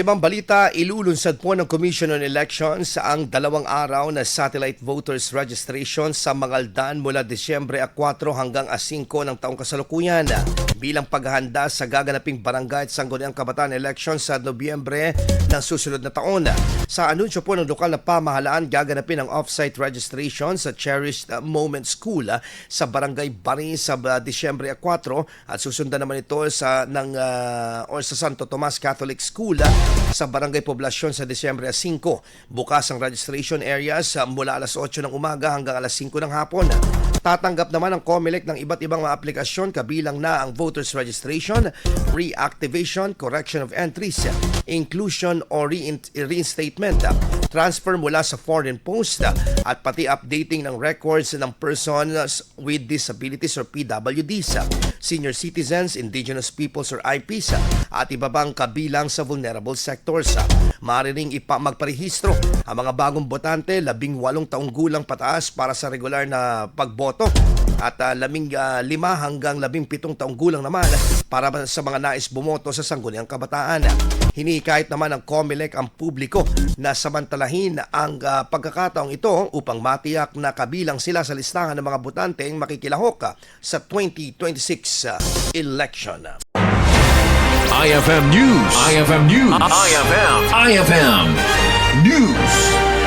Ibang balita, ilulunsad po ng Commission on Elections ang 2 araw na satellite voters registration sa Mangaldan mula Disyembre 4 hanggang 5 ng taong kasalukuyan bilang paghahanda sa gaganaping barangay at sangguniang kabataan elections sa Nobyembre ng susunod na taon. Sa anunsyo po ng lokal na pamahalaan, gaganapin ang off-site registration sa Cherished Moment School sa Barangay Bari sa Disyembre 4 at susundan naman ito sa Santo Tomas Catholic School sa Barangay Poblasyon sa Disyembre 5. Bukas ang registration areas mula alas 8 ng umaga hanggang alas 5 ng hapon. Tatanggap naman ang COMELEC ng iba't ibang mga aplikasyon kabilang na ang voters registration, reactivation, correction of entries, inclusion or reinstatement, transfer mula sa foreign post at pati updating ng records ng persons with disabilities or PWDs, senior citizens, indigenous peoples or IPs at iba pang kabilang sa vulnerable sectors. Maaari ring magparehistro ang mga bagong botante 18 taong gulang pataas para sa regular na pagboto at 15 hanggang 17 taong gulang naman para sa mga nais bumoto sa sangguniang kabataan. Hinihikayat naman ng COMELEC ang publiko na samantalahin ang pagkakataong ito upang matiyak na kabilang sila sa listahan ng mga botanteng makikilahok sa 2026 election. IFM News. IFM News. IFM News.